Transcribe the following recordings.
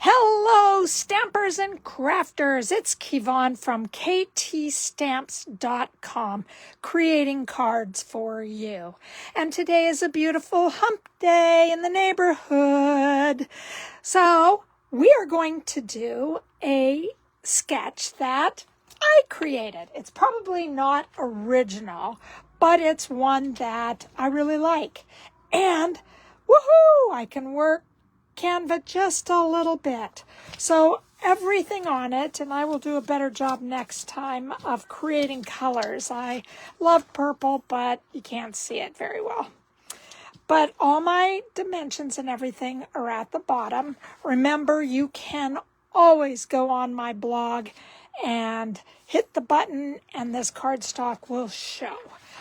Hello, stampers and crafters. It's Kevon from ktstamps.com, creating cards for you. And today is a beautiful hump day in the neighborhood. So we are going to do a sketch that I created. It's probably not original, but it's one that I really like. And woohoo, I can work Canva just a little bit. So everything on it, and I will do a better job next time of creating colors. I love purple, but you can't see it very well. But all my dimensions and everything are at the bottom. Remember, you can always go on my blog and hit the button and this cardstock will show.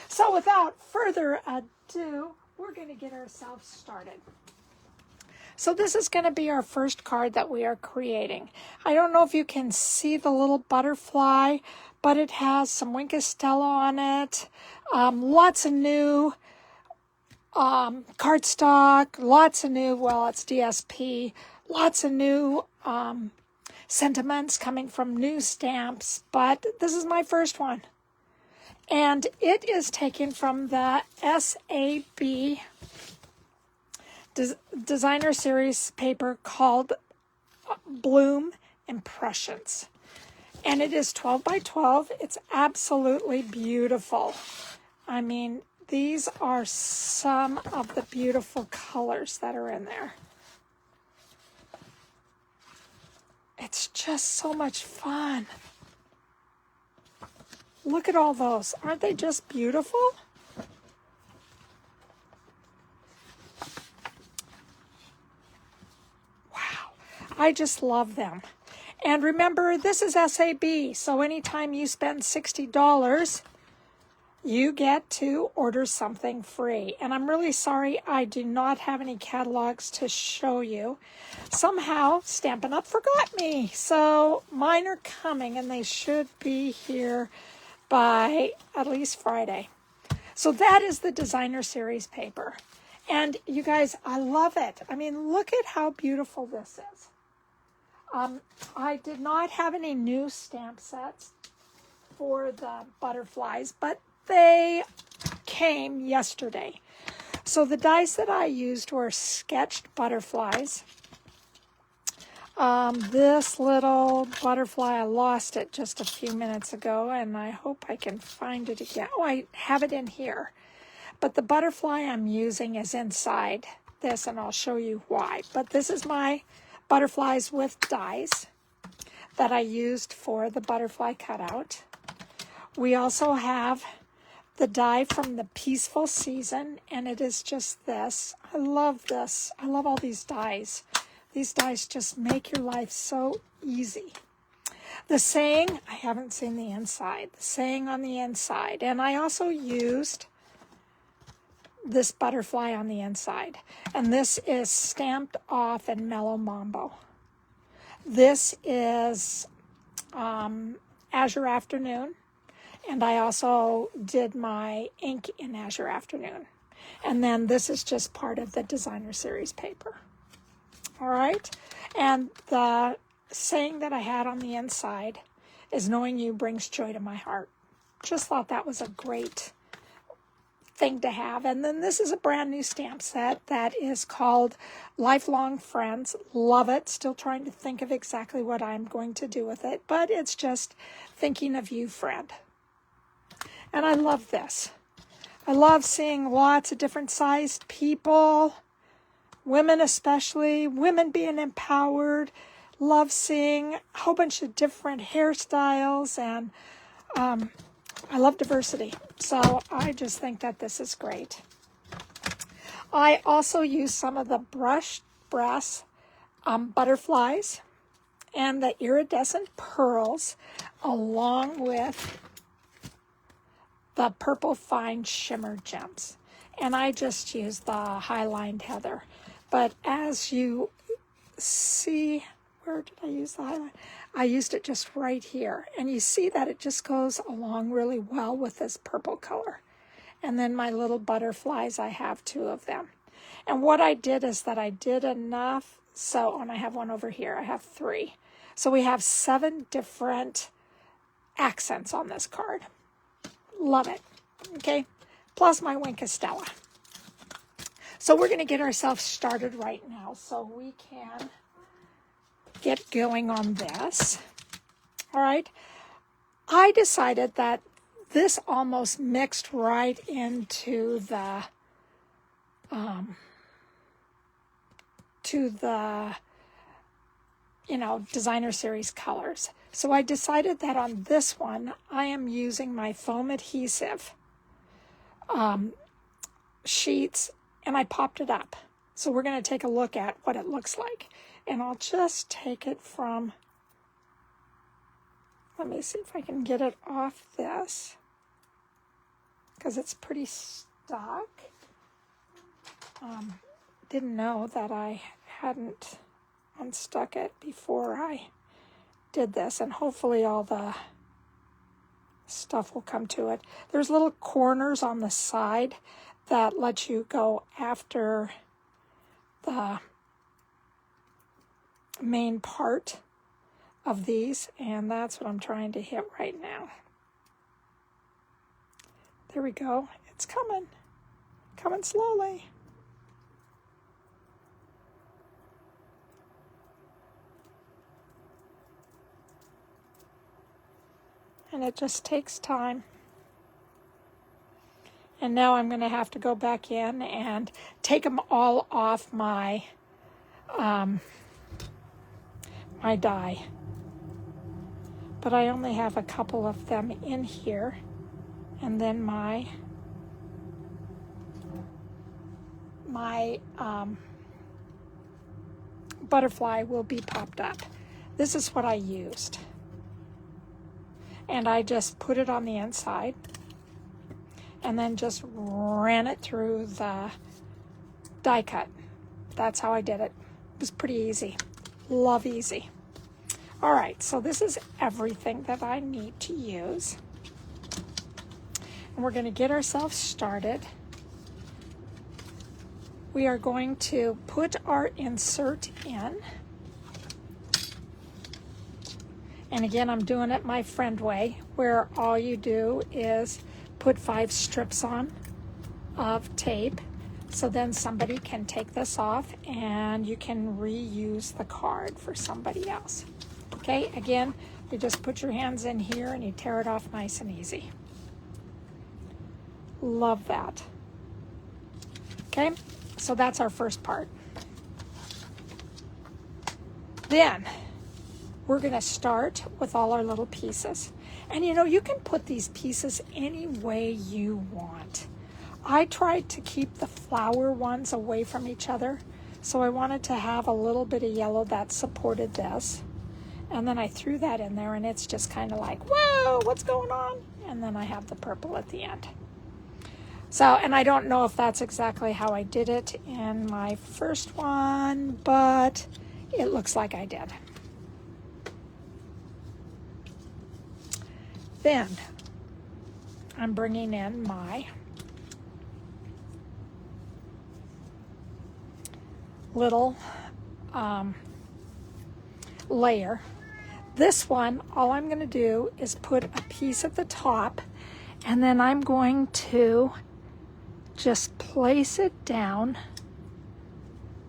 So without further ado, we're going to get ourselves started. So this is going to be our first card that we are creating. I don't know if you can see the little butterfly, but it has some Wink of Stella on it. Lots of new cardstock, lots of new, well, it's DSP, lots of new sentiments coming from new stamps, but this is my first one. And it is taken from the SAB designer series paper called Bloom Impressions. And it is 12 by 12. It's absolutely beautiful. I mean, these are some of the beautiful colors that are in there. It's just so much fun. Look at all those. Aren't they just beautiful? I just love them. And remember, this is SAB, so anytime you spend $60, you get to order something free. And I'm really sorry I do not have any catalogs to show you. Somehow, Stampin' Up forgot me. So mine are coming, and they should be here by at least Friday. So that is the designer series paper. And you guys, I love it. I mean, look at how beautiful this is. I did not have any new stamp sets for the butterflies, but they came yesterday. So the dies that I used were sketched butterflies. This little butterfly, I lost it just a few minutes ago, and I hope I can find it again. Oh, I have it in here. But the butterfly I'm using is inside this, and I'll show you why. But this is my butterflies with dies that I used for the butterfly cutout. We also have the die from the Peaceful Season, and it is just this. I love this. I love all these dies. These dies just make your life so easy. The saying, I haven't seen the inside. The saying on the inside. And I also used this butterfly on the inside. And this is Stamped Off in Mellow Mambo. This is Azure Afternoon. And I also did my ink in Azure Afternoon. And then this is just part of the designer series paper. All right. And the saying that I had on the inside is knowing you brings joy to my heart. Just thought that was a great thing to have. And then this is a brand new stamp set that is called Lifelong Friends. Love it. Still trying to think of exactly what I'm going to do with it, but it's just thinking of you, friend. And I love this. I love seeing lots of different sized people, women especially, women being empowered. Love seeing a whole bunch of different hairstyles, and I love diversity, so I just think that this is great. I also use some of the brushed brass butterflies and the iridescent pearls along with the purple fine shimmer gems. And I just use the high-lined heather. But as you see, where did I use the highlight? I used it just right here. And you see that it just goes along really well with this purple color. And then my little butterflies, I have 2 of them. And what I did is that I did enough So, and I have one over here. I have 3. So we have 7 different accents on this card. Love it. Okay. Plus my Wink of Stella. So we're going to get ourselves started right now so we can get going on this. All right. I decided that this almost mixed right into the designer series colors. So I decided that on this one, I am using my foam adhesive sheets, and I popped it up. So we're going to take a look at what it looks like. And I'll just take it from, let me see if I can get it off this, because it's pretty stuck. Didn't know that I hadn't unstuck it before I did this, and hopefully all the stuff will come to it. There's little corners on the side that let you go after the main part of these, and that's what I'm trying to hit right now. There we go. It's coming slowly. And it just takes time. And now I'm going to have to go back in and take them all off my my die. But I only have a couple of them in here. And then my butterfly will be popped up. This is what I used. And I just put it on the inside and then just ran it through the die cut. That's how I did it. It was pretty easy. Love easy. All right, so this is everything that I need to use. And we're going to get ourselves started. We are going to put our insert in. And again, I'm doing it my friend way, where all you do is put 5 strips on of tape. So then somebody can take this off and you can reuse the card for somebody else. Okay, again, you just put your hands in here and you tear it off nice and easy. Love that. Okay, so that's our first part. Then we're going to start with all our little pieces. And you can put these pieces any way you want. I tried to keep the flower ones away from each other, so I wanted to have a little bit of yellow that supported this. And then I threw that in there, and it's just kind of like, whoa, what's going on? And then I have the purple at the end. So, and I don't know if that's exactly how I did it in my first one, but it looks like I did. Then I'm bringing in my little layer. This one, all I'm going to do is put a piece at the top, and then I'm going to just place it down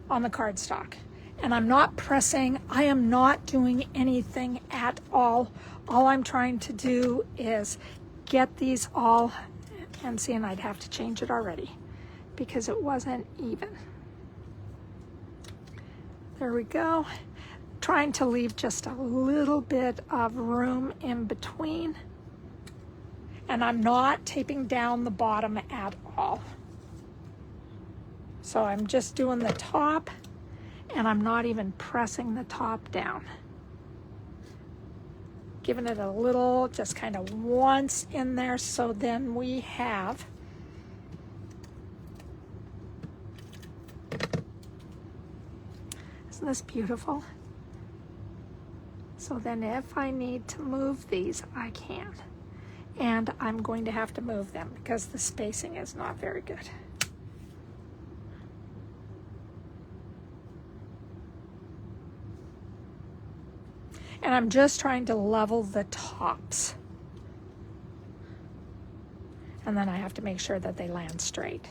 on the cardstock. And I'm not pressing, I am not doing anything at all. All I'm trying to do is get these all, and see, and I'd have to change it already because it wasn't even. There we go. Trying to leave just a little bit of room in between. And I'm not taping down the bottom at all. So I'm just doing the top, and I'm not even pressing the top down. Giving it a little, just kind of once in there, so then we have isn't this beautiful? So then if I need to move these, I can. And I'm going to have to move them because the spacing is not very good. And I'm just trying to level the tops. And then I have to make sure that they land straight.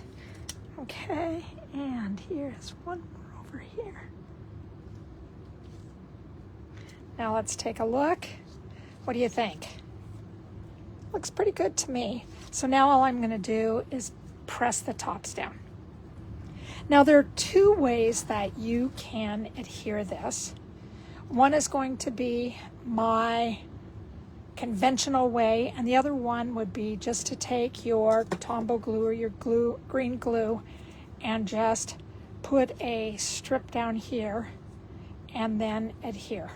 Okay, and here's one more over here. Now let's take a look. What do you think? Looks pretty good to me. So now all I'm going to do is press the tops down. Now there are two ways that you can adhere this. One is going to be my conventional way, and the other one would be just to take your Tombow glue or your green glue and just put a strip down here and then adhere.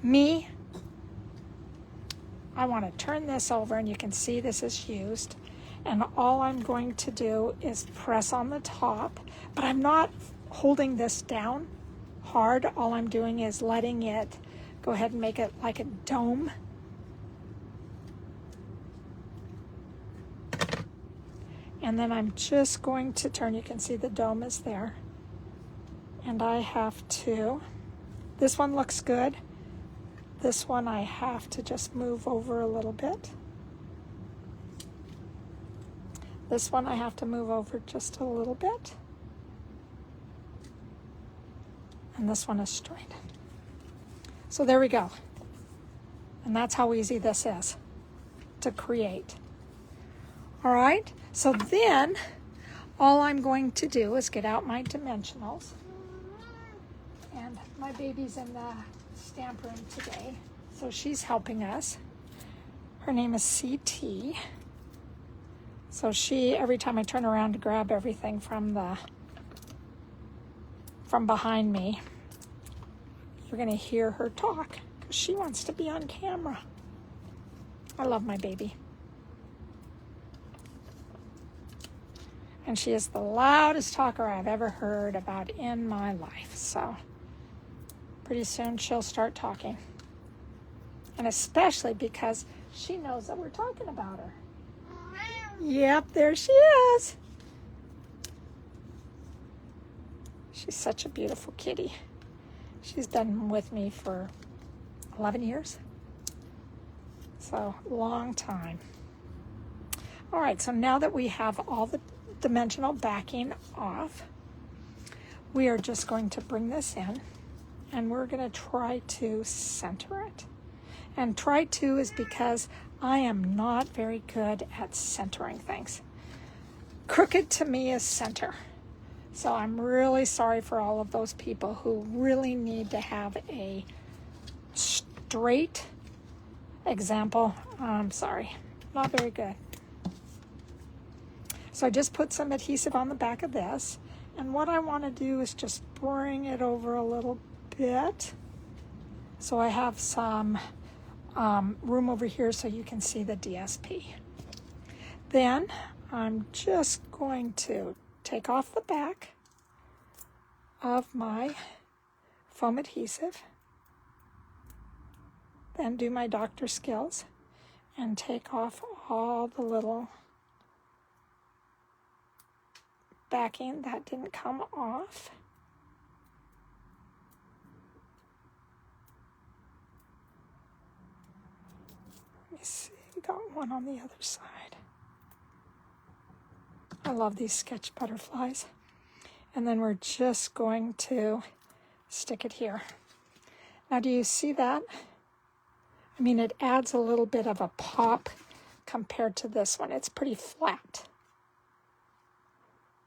Me, I want to turn this over, and you can see this is used, and all I'm going to do is press on the top, but I'm not holding this down hard. All I'm doing is letting it go ahead and make it like a dome. And then I'm just going to turn. You can see the dome is there. And I have to, this one looks good. This one I have to just move over a little bit. This one I have to move over just a little bit. And this one is straight. So there we go. And that's how easy this is to create. All right, so then all I'm going to do is get out my dimensionals. And my baby's in the stamp room today, so she's helping us. Her name is CT. So she, every time I turn around to grab everything from behind me, you're gonna hear her talk, because she wants to be on camera. I love my baby. And she is the loudest talker I've ever heard about in my life. So pretty soon she'll start talking. And especially because she knows that we're talking about her. Yep, there she is. She's such a beautiful kitty. She's been with me for 11 years. So, long time. All right, so now that we have all the dimensional backing off, we are just going to bring this in, and we're going to try to center it. And try to is because I am not very good at centering things. Crooked to me is center. So I'm really sorry for all of those people who really need to have a straight example. I'm sorry, not very good. So I just put some adhesive on the back of this, and what I want to do is just bring it over a little bit. So I have some room over here so you can see the DSP. Then I'm just going to take off the back of my foam adhesive, then do my Dr. Skills and take off all the little backing that didn't come off. Let me see, got one on the other side. I love these sketch butterflies. And then we're just going to stick it here. Now, do you see that? I mean, it adds a little bit of a pop compared to this one. It's pretty flat.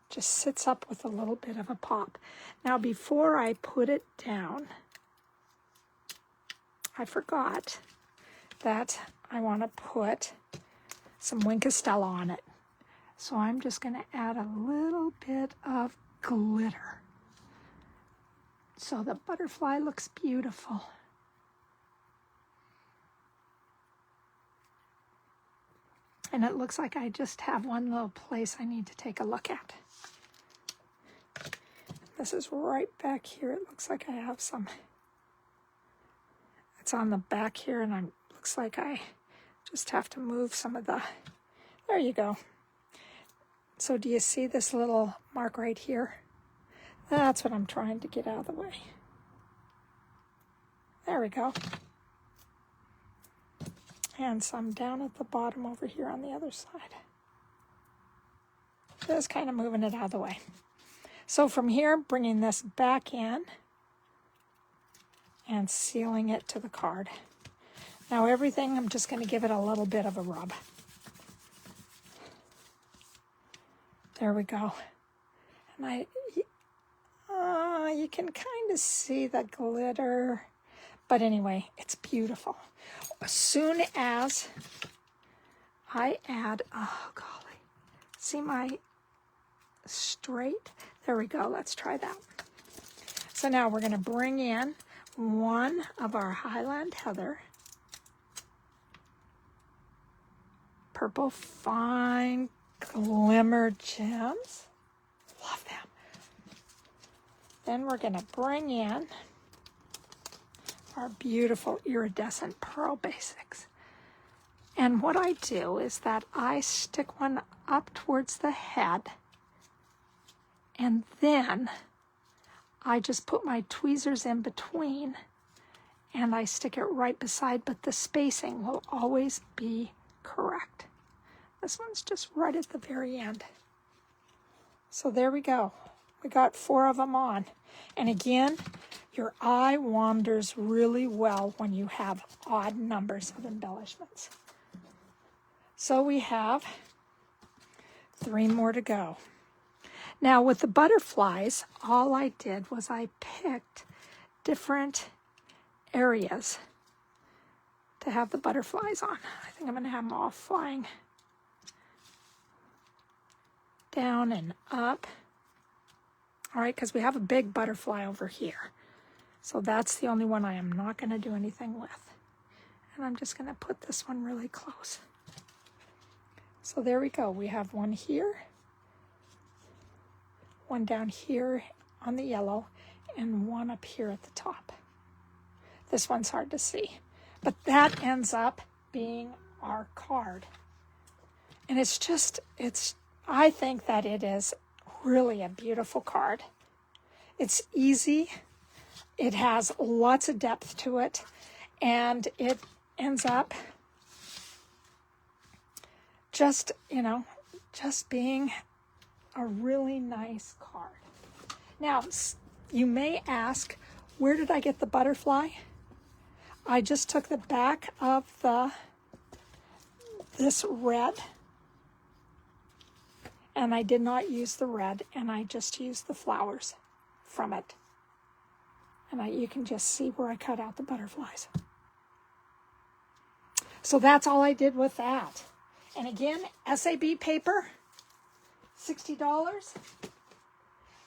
Just sits up with a little bit of a pop. Now, before I put it down, I forgot that I want to put some Wink of Stella on it. So I'm just going to add a little bit of glitter. So the butterfly looks beautiful. And it looks like I just have one little place I need to take a look at. This is right back here. It looks like I have some. It's on the back here, and it looks like I just have to move some of the, there you go. So do you see this little mark right here? That's what I'm trying to get out of the way. There we go. And some down at the bottom over here on the other side. Just kind of moving it out of the way. So from here, bringing this back in and sealing it to the card. Now everything, I'm just going to give it a little bit of a rub. There we go. And you can kind of see the glitter. But anyway, it's beautiful. As soon as I add, oh golly, see my straight? There we go, let's try that. So now we're gonna bring in one of our Highland Heather Purple Fine Glimmer Gems. Love them. Then we're gonna bring in our beautiful Iridescent Pearl Basics. And what I do is that I stick one up towards the head, and then I just put my tweezers in between and I stick it right beside, but the spacing will always be correct. This one's just right at the very end. So there we go. We got 4 of them on. And again, your eye wanders really well when you have odd numbers of embellishments. So we have 3 more to go. Now with the butterflies, all I did was I picked different areas to have the butterflies on. I think I'm going to have them all flying down and up. All right, because we have a big butterfly over here. So that's the only one I am not going to do anything with. And I'm just going to put this one really close. So there we go. We have one here, one down here on the yellow, and one up here at the top. This one's hard to see, but that ends up being our card. And I think that it is really a beautiful card. It's easy. It has lots of depth to it, and it ends up just being a really nice card. Now, you may ask, where did I get the butterfly? I just took the back of this red, and I did not use the red, and I just used the flowers from it. And you can just see where I cut out the butterflies. So that's all I did with that. And again, SAB paper, $60.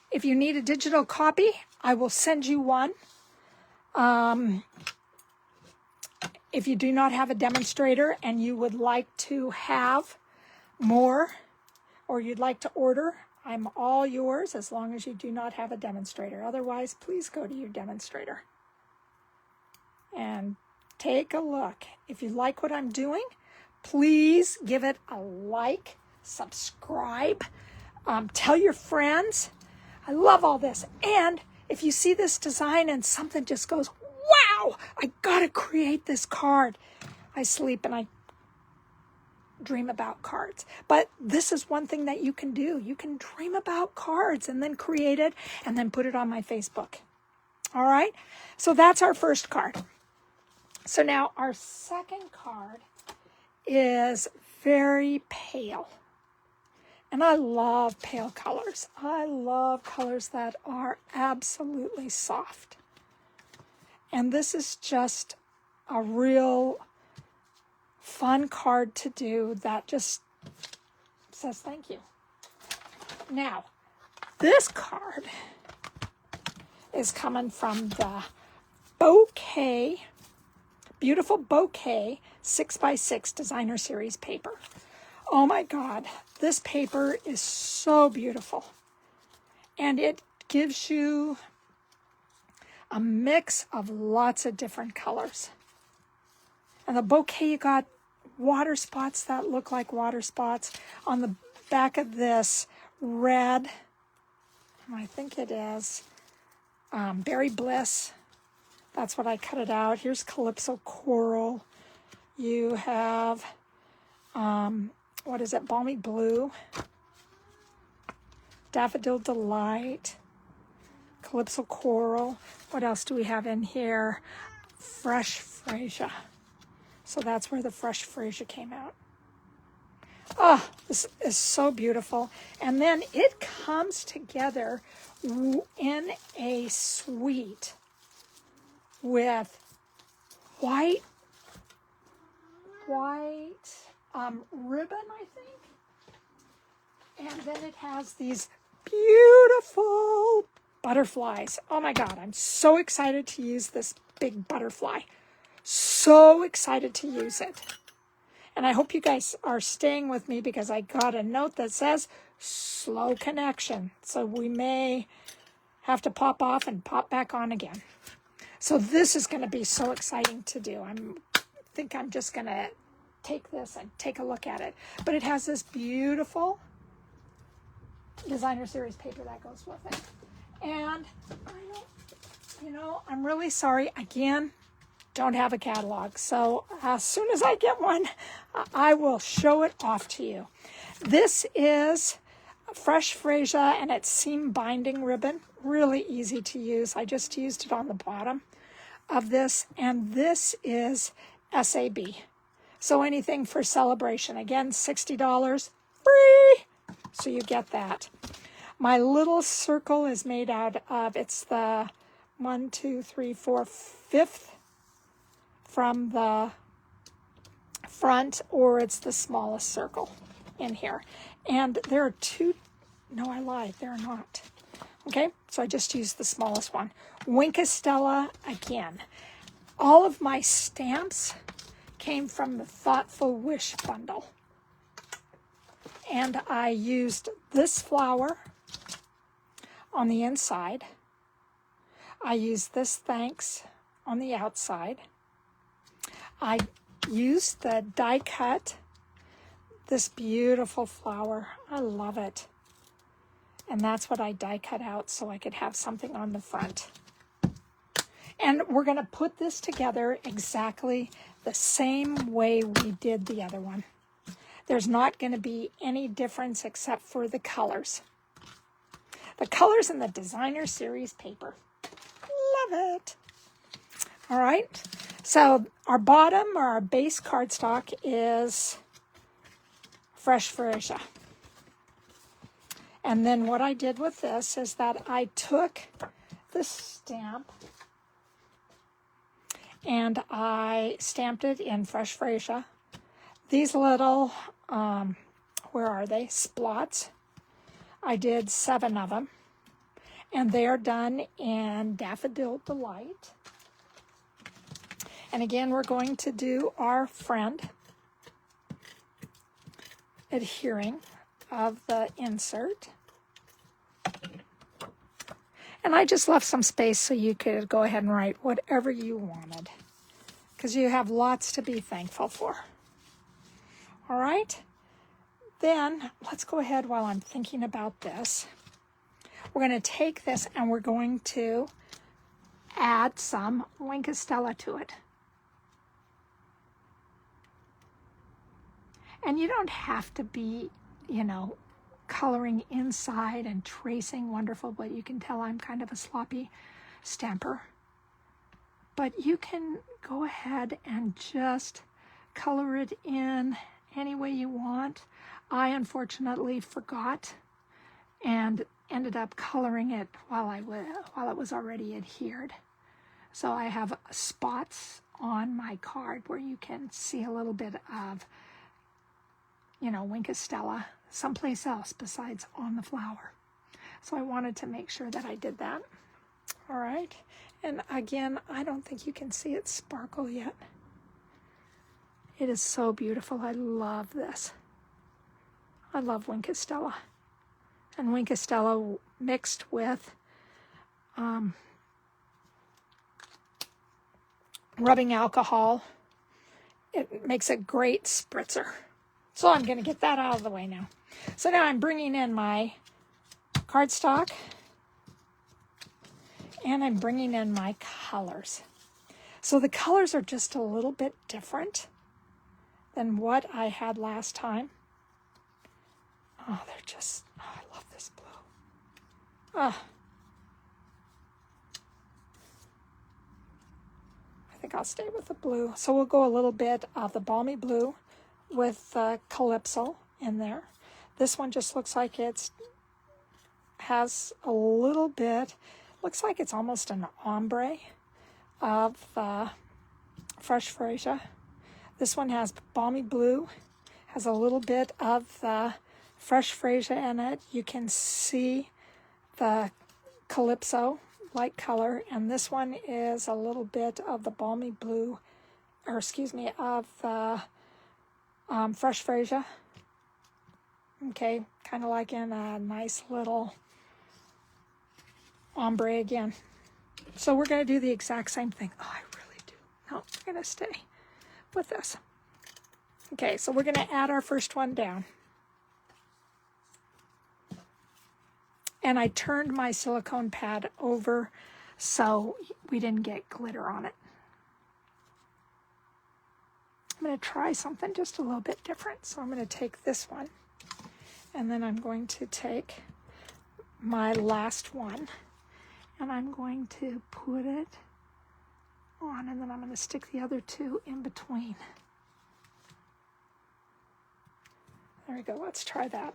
If you need a digital copy, I will send you one. If you do not have a demonstrator and you would like to have more, or you'd like to order, I'm all yours as long as you do not have a demonstrator. Otherwise, please go to your demonstrator and take a look. If you like what I'm doing, please give it a like, subscribe, tell your friends. I love all this. And if you see this design and something just goes, wow, I gotta create this card. I sleep and I dream about cards. But this is one thing that you can do. You can dream about cards and then create it and then put it on my Facebook. All right? So that's our first card. So now our second card is very pale. And I love pale colors. I love colors that are absolutely soft. And this is just a real fun card to do that just says thank you. Now, this card is coming from the Bokeh, beautiful Bokeh 6x6 Designer Series paper. Oh my God, this paper is so beautiful. And it gives you a mix of lots of different colors. And the Bokeh, you got water spots that look like water spots. On the back of this, red, I think it is Berry Bliss. That's what I cut it out. Here's Calypso Coral. You have, what is it, Balmy Blue, Daffodil Delight, Calypso Coral. What else do we have in here? Fresh Freesia. So that's where the Fresh Freesia came out. Oh, this is so beautiful. And then it comes together in a suite with white ribbon, I think. And then it has these beautiful butterflies. Oh my God, I'm so excited to use this big butterfly. So excited to use it. And I hope you guys are staying with me because I got a note that says slow connection. So we may have to pop off and pop back on again. So this is going to be so exciting to do. I think I'm just going to take this and take a look at it. But it has this beautiful designer series paper that goes with it. And I'm really sorry. Again, don't have a catalog. So as soon as I get one, I will show it off to you. This is Fresh Freesia and it's seam binding ribbon. Really easy to use. I just used it on the bottom of this. And this is SAB. So anything for celebration. Again, $60 free. So you get that. My little circle is made out of, it's the 1, 2, 3, 4, 5th from the front, or it's the smallest circle in here. And there are two, no, I lied, there are not. Okay, so I just used the smallest one. Stella again. All of my stamps came from the Thoughtful Wish bundle. And I used this flower on the inside. I used this thanks on the outside. I used the die cut, this beautiful flower. I love it. And that's what I die cut out so I could have something on the front. And we're going to put this together exactly the same way we did the other one. There's not going to be any difference except for the colors. The colors in the designer series paper. Love it. All right. So our bottom or our base cardstock is Fresh Freesia. And then what I did with this is that I took this stamp and I stamped it in Fresh Freesia. These little, where are they? Splots. I did 7 of them. And they are done in Daffodil Delight. And again, we're going to do our friend adhering of the insert. And I just left some space so you could go ahead and write whatever you wanted, because you have lots to be thankful for. All right? Then let's go ahead while I'm thinking about this. We're going to take this and we're going to add some Stella to it. And you don't have to be, coloring inside and tracing wonderful, but you can tell I'm kind of a sloppy stamper. But you can go ahead and just color it in any way you want. I unfortunately forgot and ended up coloring it while it was already adhered. So I have spots on my card where you can see a little bit of Stella someplace else besides on the flower. So I wanted to make sure that I did that. All right. And again, I don't think you can see it sparkle yet. It is so beautiful. I love this. I love Stella. And Stella mixed with rubbing alcohol. It makes a great spritzer. So I'm going to get that out of the way now. So now I'm bringing in my cardstock and I'm bringing in my colors. So the colors are just a little bit different than what I had last time. Oh, they're just, oh, I love this blue. Oh. I think I'll stay with the blue. So we'll go a little bit of the balmy blue with Calypso in there. This one just looks like it's has a little bit, looks like it's almost an ombre of fresh Freesia. This one has balmy blue, has a little bit of the fresh Freesia in it. You can see the Calypso light color, and this one is a little bit of the balmy blue, or excuse me, of the fresh Freesia. Okay, kind of like in a nice little ombre again. So we're going to do the exact same thing. Oh, I really do. No, we're going to stay with this. Okay, so we're going to add our first one down. And I turned my silicone pad over so we didn't get glitter on it. I'm going to try something just a little bit different. So I'm going to take this one, and then I'm going to take my last one, and I'm going to put it on, and then I'm going to stick the other two in between. There we go. Let's try that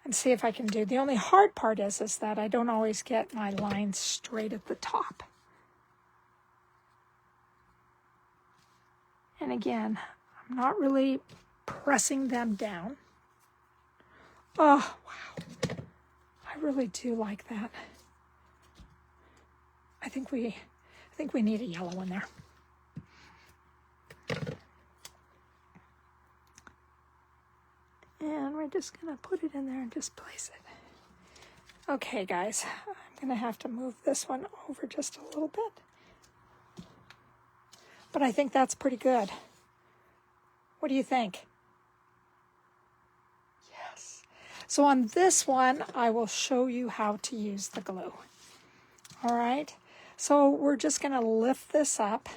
and see if I can do. The only hard part is that I don't always get my lines straight at the top. And again, I'm not really pressing them down. Oh, wow. I really do like that. I think we need a yellow in there. And we're just going to put it in there and just place it. Okay, guys, I'm going to have to move this one over just a little bit. But I think that's pretty good. What do you think? Yes. So on this one, I will show you how to use the glue. All right. So we're just going to lift this up.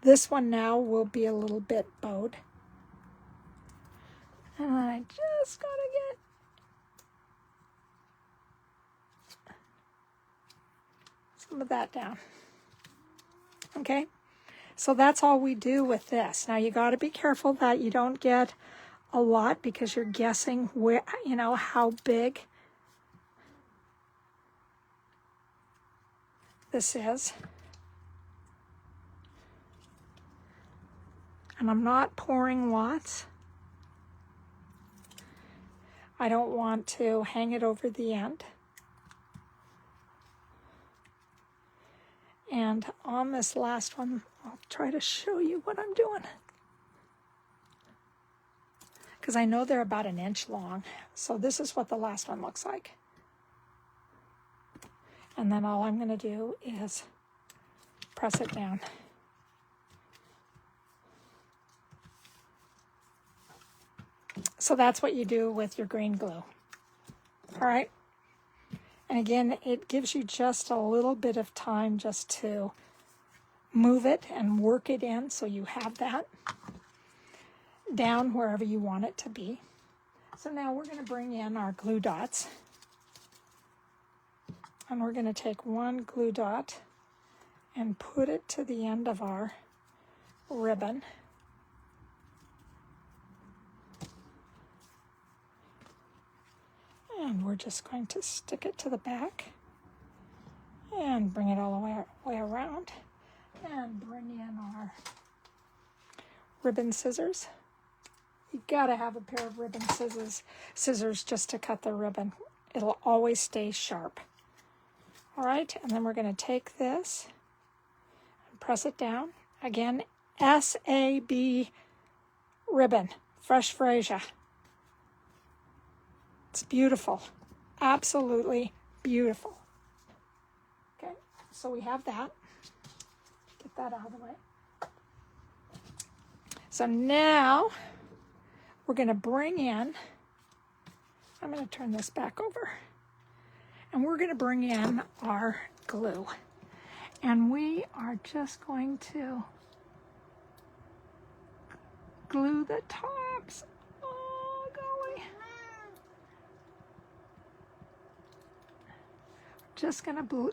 This one now will be a little bit bowed. And I just got to get some of that down. Okay, so that's all we do with this. Now you got to be careful that you don't get a lot, because you're guessing where, you know, how big this is. And I'm not pouring lots. I don't want to hang it over the end. And on this last one, I'll try to show you what I'm doing, because I know they're about 1 inch long. So this is what the last one looks like. And then all I'm going to do is press it down. So that's what you do with your green glue. All right. And again, it gives you just a little bit of time just to move it and work it in, so you have that down wherever you want it to be. So now we're going to bring in our glue dots. And we're going to take one glue dot and put it to the end of our ribbon. And we're just going to stick it to the back and bring it all the way around, and bring in our ribbon scissors. You gotta have a pair of ribbon scissors just to cut the ribbon. It'll always stay sharp. All right, and then we're going to take this and press it down. Again, SAB ribbon, fresh Freesia. It's beautiful, absolutely beautiful. Okay, so we have that. Get that out of the way. So now we're going to bring in, I'm going to turn this back over, and we're going to bring in our glue. And we are just going to glue the tops. Oh, golly. Just going to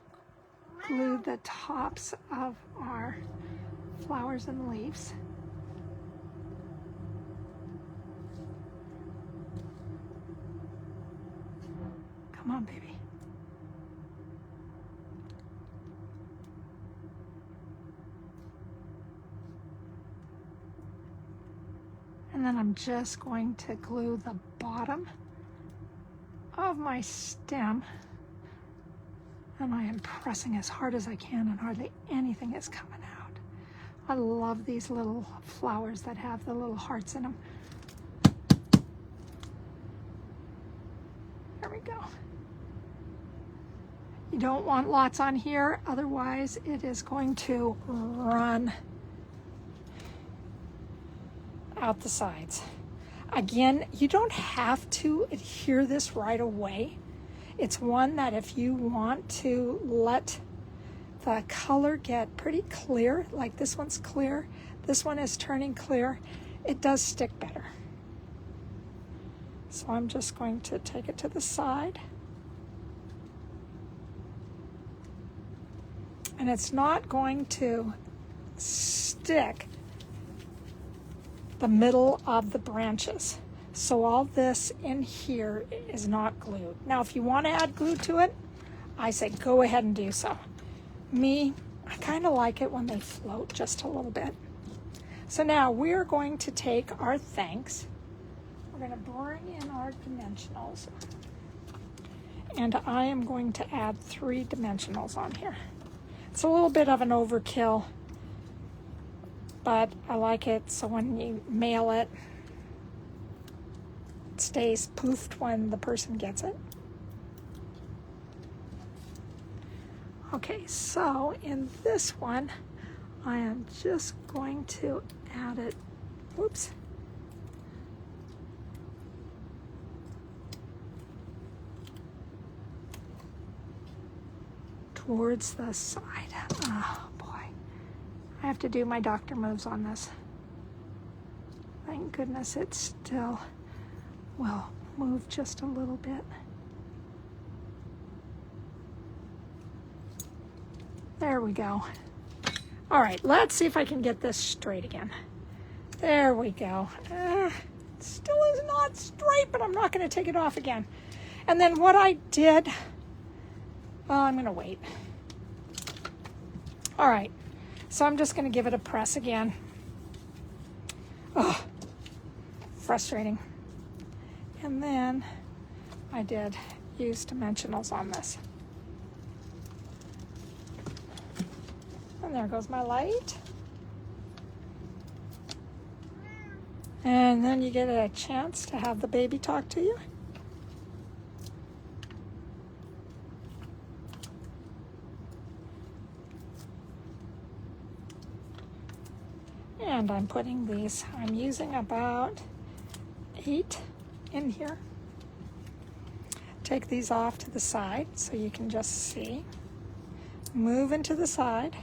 glue the tops of our flowers and leaves. Come on, baby. And then I'm just going to glue the bottom of my stem. And I am pressing as hard as I can, and hardly anything is coming out. I love these little flowers that have the little hearts in them. There we go. You don't want lots on here, otherwise it is going to run out the sides. Again, you don't have to adhere this right away. It's one that if you want to let the color get pretty clear, like this one's clear, this one is turning clear, it does stick better. So I'm just going to take it to the side. And it's not going to stick the middle of the branches. So all this in here is not glued. Now, if you want to add glue to it, I say go ahead and do so. Me, I kind of like it when they float just a little bit. So now we're going to take our thanks. We're going to bring in our dimensionals. And I am going to add 3 dimensionals on here. It's a little bit of an overkill, but I like it so when you mail it, it stays poofed when the person gets it. Okay, so in this one, I am just going to add it, whoops, towards the side. Oh boy, I have to do my doctor moves on this. Thank goodness it still will move just a little bit. There we go. All right, let's see if I can get this straight again. There we go. Still is not straight, but I'm not going to take it off again. And then what I did, well, I'm going to wait. All right, so I'm just going to give it a press again. Oh, frustrating. And then I did use dimensionals on this. And there goes my light. And then you get a chance to have the baby talk to you. And I'm putting these, I'm using about 8 in here. Take these off to the side so you can just see. Move into the side.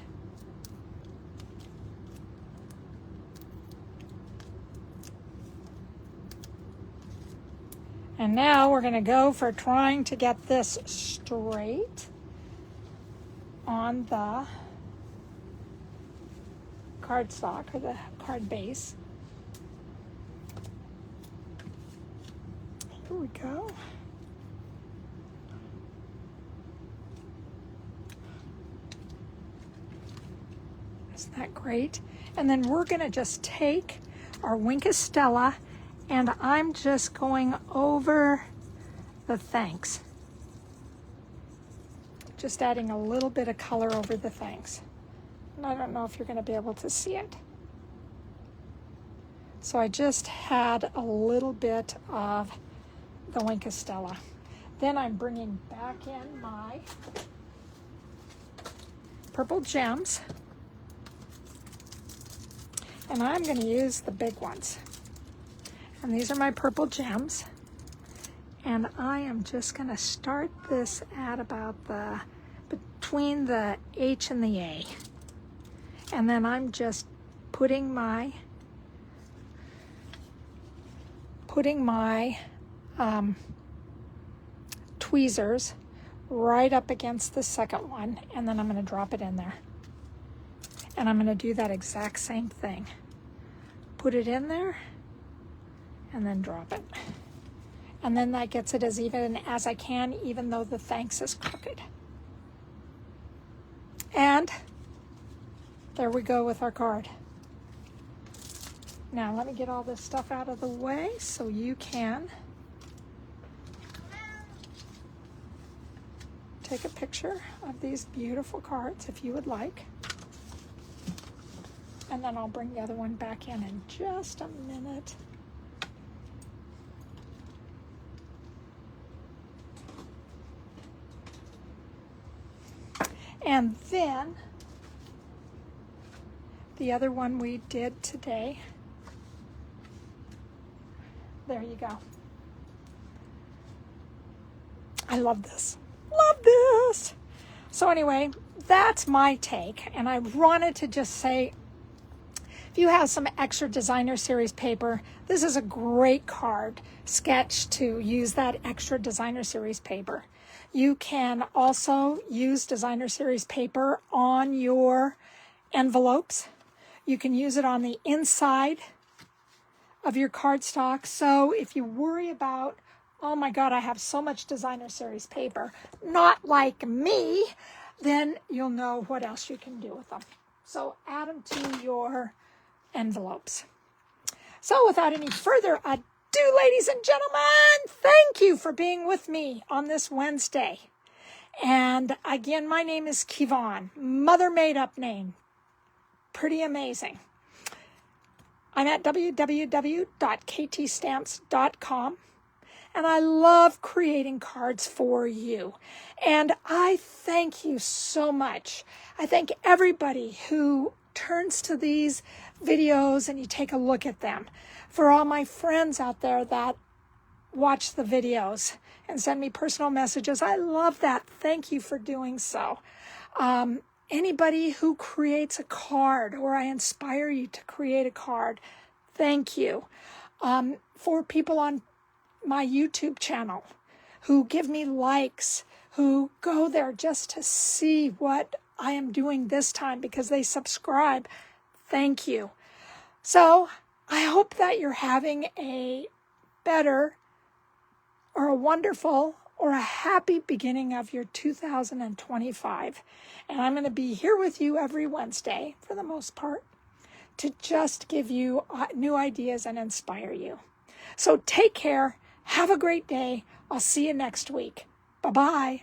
And now we're going to go for trying to get this straight on the cardstock or the card base. Here we go. Isn't that great? And then we're going to just take our wink of Stella, and I'm just going over the thanks. Just adding a little bit of color over the thanks. And I don't know if you're going to be able to see it. So I just had a little bit of the wink of Stella. Then I'm bringing back in my purple gems. And I'm going to use the big ones. And these are my purple gems. And I am just going to start this at about the between the H and the A. And then I'm just putting my tweezers right up against the second one, and then I'm going to drop it in there. And I'm going to do that exact same thing. Put it in there, and then drop it. And then that gets it as even as I can, even though the thanks is crooked. And there we go with our card. Now let me get all this stuff out of the way so you can take a picture of these beautiful cards if you would like. And then I'll bring the other one back in just a minute. And then the other one we did today. There you go. I love this. Love this. So anyway, that's my take. And I wanted to just say, if you have some extra designer series paper, this is a great card sketch to use that extra designer series paper. You can also use designer series paper on your envelopes. You can use it on the inside of your cardstock. So if you worry about, oh my God, I have so much designer series paper, not like me, then you'll know what else you can do with them. So add them to your envelopes. So without any further ado, ladies and gentlemen, thank you for being with me on this Wednesday. And again, my name is Kevon, mother made up name. Pretty amazing. I'm at www.ktstamps.com, and I love creating cards for you. And I thank you so much. I thank everybody who turns to these videos and you take a look at them. For all my friends out there that watch the videos and send me personal messages, I love that. Thank you for doing so. Anybody who creates a card, or I inspire you to create a card, thank you. For people on my YouTube channel who give me likes, who go there just to see what I am doing this time because they subscribe, thank you. So I hope that you're having a better or a wonderful or a happy beginning of your 2025. And I'm going to be here with you every Wednesday, for the most part, to just give you new ideas and inspire you. So take care. Have a great day. I'll see you next week. Bye-bye.